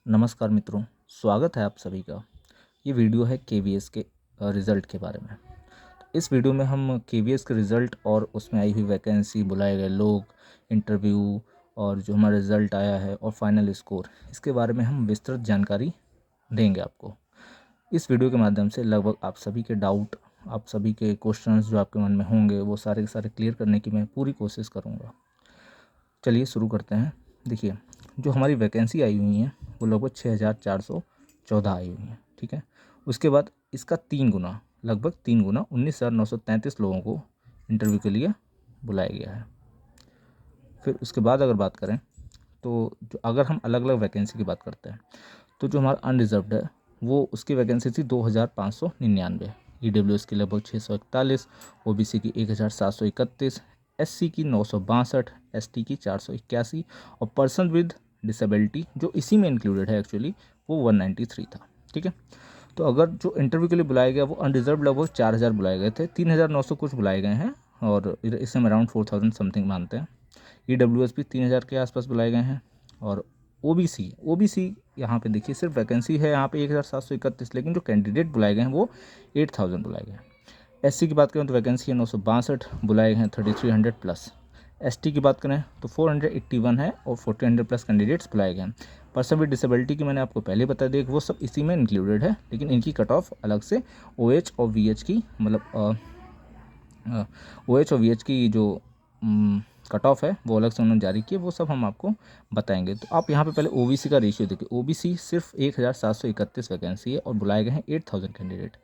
नमस्कार मित्रों, स्वागत है आप सभी का। ये वीडियो है केवीएस के रिज़ल्ट के बारे में। इस वीडियो में हम केवीएस के रिज़ल्ट और उसमें आई हुई वैकेंसी, बुलाए गए लोग, इंटरव्यू और जो हमारा रिज़ल्ट आया है और फाइनल स्कोर, इसके बारे में हम विस्तृत जानकारी देंगे आपको। इस वीडियो के माध्यम से लगभग आप सभी के डाउट, आप सभी के क्वेश्चंस जो आपके मन में होंगे वो सारे के सारे क्लियर करने की मैं पूरी कोशिश करूँगा। चलिए शुरू करते हैं। देखिए, जो हमारी वैकेंसी आई हुई है वो लगभग 6414 आई हुई है, ठीक है। उसके बाद इसका 3 गुना, लगभग 3 गुना 19,933 लोगों को इंटरव्यू के लिए बुलाया गया है। फिर उसके बाद अगर बात करें तो जो अगर हम अलग अलग वैकेंसी की बात करते हैं तो जो हमारा अनरिजर्व्ड है वो उसकी वैकेंसी थी 2599, ईडब्ल्यूएस की लगभग 641, ओबीसी की 1731, एससी की 962, एसटी की 481 और पर्सन विद डिसेबिलिटी जो इसी में इंक्लूडेड है एक्चुअली वो 193 था, ठीक है। तो अगर जो इंटरव्यू के लिए बुलाया गया वो अनरिजर्व लगभग 4000 बुलाए गए थे, 3900 कुछ बुलाए गए हैं और इसमें अराउंड 4000 समथिंग मानते हैं। ईडब्ल्यूएस भी 3000 के आसपास बुलाए गए हैं और ओबीसी यहाँ पे देखिए सिर्फ वैकेंसी है यहाँ पे 1731, लेकिन जो कैंडिडेट बुलाए गए हैं वो 8000 बुलाए गए हैं। एससी की बात करें तो वैकेंसी है 962, बुलाए गए हैं 3300 प्लस। एसटी की बात करें तो 481 है और 1400 प्लस कैंडिडेट्स बुलाए गए हैं। पर्सन विद डिसेबिलिटी की मैंने आपको पहले बता दिया कि वो सब इसी में इंक्लूडेड है, लेकिन इनकी कट ऑफ अलग से ओएच और वीएच की, मतलब ओएच और वीएच की जो कट ऑफ है वो अलग से उन्होंने जारी की है, वो सब हम आपको बताएंगे। तो आप यहाँ पे पहले ओबीसी का रेशियो देखिए। ओबीसी सिर्फ 1731 वैकेंसी है और बुलाए गए हैं 8000 कैंडिडेट।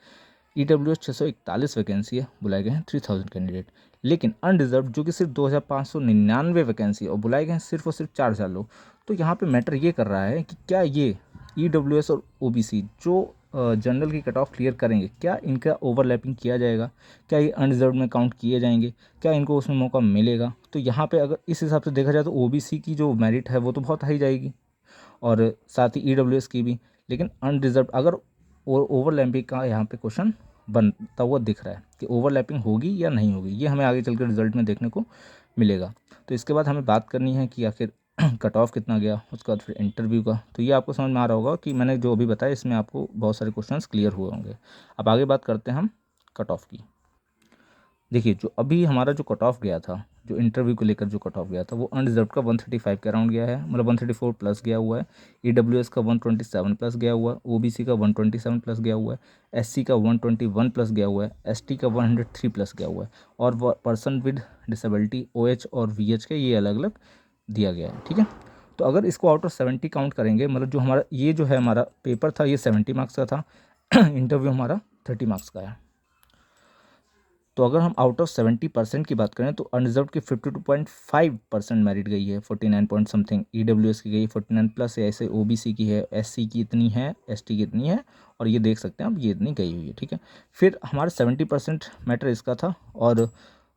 ईडब्ल्यूएस 641 वैकेंसी है, बुलाए गए हैं 3000 कैंडिडेट। लेकिन अनरिजर्व जो कि सिर्फ 2599 वैकेंसी है और बुलाए गए हैं सिर्फ और सिर्फ 4000 लोग। तो यहाँ पे मैटर ये कर रहा है कि क्या ये ईडब्ल्यूएस और ओबीसी जो जनरल की कट ऑफ क्लियर करेंगे, क्या इनका ओवरलैपिंग किया जाएगा, क्या ये अनरिजर्व में काउंट किए जाएंगे, क्या इनको उसमें मौका मिलेगा। तो यहाँ पे अगर इस हिसाब से देखा जाए तो ओबीसी की जो मेरिट है वो तो बहुत हाई जाएगी और साथ ही ईडब्ल्यूएस की भी। लेकिन अनरिजर्व अगर ओवरलैपिंग का यहाँ पे क्वेश्चन बनता हुआ दिख रहा है कि ओवरलैपिंग होगी या नहीं होगी, ये हमें आगे चलकर रिजल्ट में देखने को मिलेगा। तो इसके बाद हमें बात करनी है कि आखिर कट ऑफ कितना गया, उसके बाद फिर इंटरव्यू का। तो ये आपको समझ में आ रहा होगा कि मैंने जो अभी बताया इसमें आपको बहुत सारे क्वेश्चंस क्लियर हुए होंगे। अब आगे बात करते हैं हम कट ऑफ की। देखिए, जो अभी हमारा जो कट ऑफ गया था, जो इंटरव्यू को लेकर जो कट ऑफ गया था वो अनरिजर्व का 135 के अराउंड गया है, मतलब 134 प्लस गया हुआ है। ईडब्ल्यूएस का 127 प्लस गया हुआ है, ओबीसी का 127 प्लस गया हुआ है, एससी का 121 प्लस गया हुआ है, एसटी का 103 प्लस गया हुआ है और पर्सन विद डिसेबिलिटी ओएच और वीएच के ये अलग अलग दिया गया है, ठीक है। तो अगर इसको आउट ऑफ 70 काउंट करेंगे, मतलब जो हमारा ये जो है हमारा पेपर था ये 70 मार्क्स का था, इंटरव्यू हमारा 30 मार्क्स का है। तो अगर हम आउट ऑफ 70% की बात करें तो अनरिजर्व की 52.5% मेरिट गई है, 49 पॉइंट समथिंग। ईडब्ल्यूएस की गई 49 प्लस है, ऐसे ओबीसी की है, एससी की इतनी है, एसटी की इतनी है और ये देख सकते हैं आप ये इतनी गई हुई है, ठीक है। फिर हमारा 70% मैटर इसका था और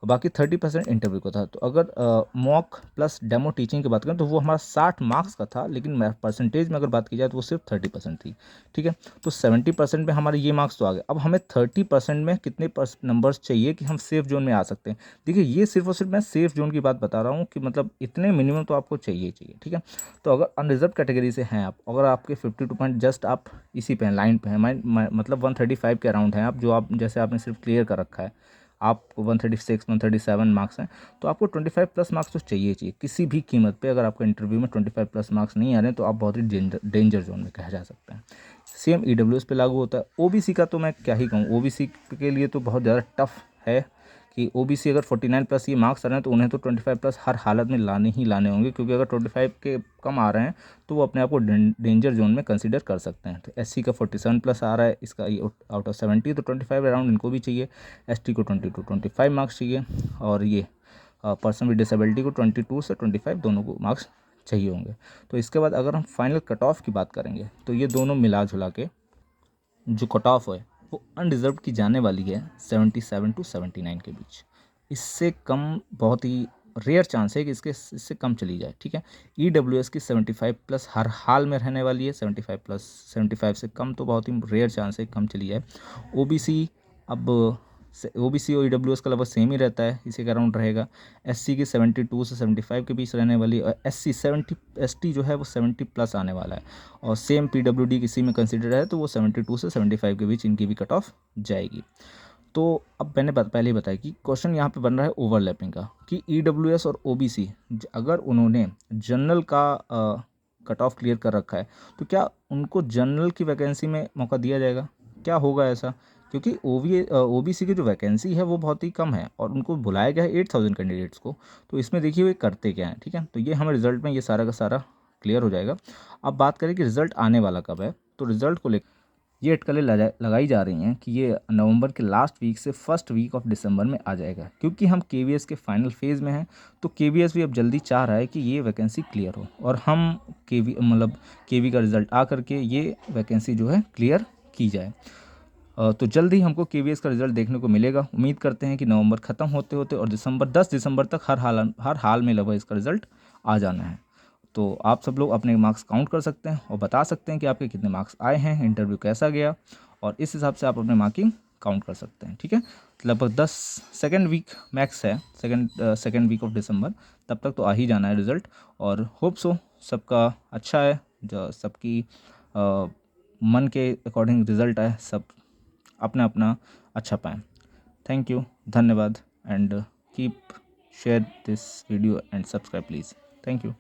बाकी 30% इंटरव्यू का था। तो अगर मॉक प्लस डेमो टीचिंग की बात करें तो वो हमारा 60 मार्क्स का था, लेकिन परसेंटेज में अगर बात की जाए तो वो सिर्फ 30% थी, ठीक है। तो 70% में हमारे ये मार्क्स तो आ गए। अब हमें 30% में कितने नंबर्स चाहिए कि हम सेफ जोन में आ सकते हैं। देखिए, ये सिर्फ और सिर्फ मैं सेफ जोन की बात बता रहा हूँ कि मतलब इतने मिनिमम तो आपको चाहिए, ठीक है। तो अगर अनरिजर्व कैटेगरी से हैं आप, अगर आपके 52 पॉइंट जस्ट आप इसी पे हैं, लाइन पे हैं, मतलब 135 के अराउंड हैं आप, जो आप जैसे आपने सिर्फ क्लियर कर रखा है, आपको 136 137 मार्क्स हैं, तो आपको 25 प्लस मार्क्स तो चाहिए किसी भी कीमत पे। अगर आपका इंटरव्यू में 25 प्लस मार्क्स नहीं आ रहे हैं तो आप बहुत ही डेंजर जोन में कहा जा सकते हैं। सेम ईडब्ल्यूएस पे लागू होता है। ओबीसी का तो मैं क्या ही कहूँ, ओबीसी के लिए तो बहुत ज़्यादा टफ है कि ओबीसी अगर 49 प्लस ये मार्क्स आ रहे हैं तो उन्हें तो 25 प्लस हर हालत में लाने ही लाने होंगे, क्योंकि अगर 25 के कम आ रहे हैं तो वो अपने आप को डेंजर जोन में कंसीडर कर सकते हैं। तो एससी का 47 प्लस आ रहा है, इसका ये आउट ऑफ 70, तो 25 अराउंड इनको भी चाहिए। एसटी को 22-25 मार्क्स चाहिए और ये पर्सन विद डिसेबिलिटी को 22 से 25 दोनों को मार्क्स चाहिए होंगे। तो इसके बाद अगर हम फाइनल कट ऑफ की बात करेंगे तो ये दोनों मिला जुला के जो कट ऑफ है वो अनरिजर्व की जाने वाली है 77 टू 79 के बीच। इससे कम बहुत ही रेयर चांस है कि इससे कम चली जाए, ठीक है। ईडब्ल्यूएस की 75 प्लस हर हाल में रहने वाली है, 75 प्लस, 75 से कम तो बहुत ही रेयर चांस है कम चली जाए। ओबीसी अब OBC और EWS का लगभग सेम ही रहता है, इसी के अराउंड रहेगा। SC की 72 से 75 के बीच रहने वाली, और SC 70, ST जो है वो 70 प्लस आने वाला है, और सेम PWD किसी में कंसिडर है तो वो 72 से 75 के बीच इनकी भी कट ऑफ जाएगी। तो अब मैंने पहले ही बताया कि क्वेश्चन यहाँ पे बन रहा है ओवरलैपिंग का, कि EWS और OBC अगर उन्होंने जनरल का कट ऑफ क्लियर कर रखा है तो क्या उनको जनरल की वैकेंसी में मौका दिया जाएगा, क्या होगा ऐसा? क्योंकि OBC की जो वैकेंसी है वो बहुत ही कम है, और उनको बुलाया गया है 8000 कैंडिडेट्स को। तो इसमें देखिए वे करते क्या हैं, ठीक है। तो ये हमें रिजल्ट में ये सारा का सारा क्लियर हो जाएगा। अब बात करें कि रिजल्ट आने वाला कब है, तो रिजल्ट को लेकर ये अटकलें लगाई जा रही हैं कि ये नवंबर के लास्ट वीक से फर्स्ट वीक ऑफ दिसंबर में आ जाएगा, क्योंकि हम KVS के फाइनल फेज़ में हैं। तो KVS भी अब जल्दी चाह रहा है कि ये वैकेंसी क्लियर हो, और हम KV का रिज़ल्ट आ करके ये वैकेंसी जो है क्लियर की जाए। तो जल्द ही हमको KVS का रिज़ल्ट देखने को मिलेगा। उम्मीद करते हैं कि नवंबर ख़त्म होते होते और 10 दिसंबर तक हर हाल में लगभग इसका रिज़ल्ट आ जाना है। तो आप सब लोग अपने मार्क्स काउंट कर सकते हैं और बता सकते हैं कि आपके कितने मार्क्स आए हैं, इंटरव्यू कैसा गया, और इस हिसाब से आप अपने मार्किंग काउंट कर सकते हैं, ठीक है। लगभग 10 सेकेंड वीक मैक्स है, सेकेंड वीक ऑफ दिसंबर, तब तक तो आ ही जाना है रिज़ल्ट। और होप सो सबका अच्छा है, जो सबकी मन के अकॉर्डिंग रिज़ल्ट आए, सब अपना अपना अच्छा पाएँ। थैंक यू, धन्यवाद, and keep share this video and subscribe please. Thank you.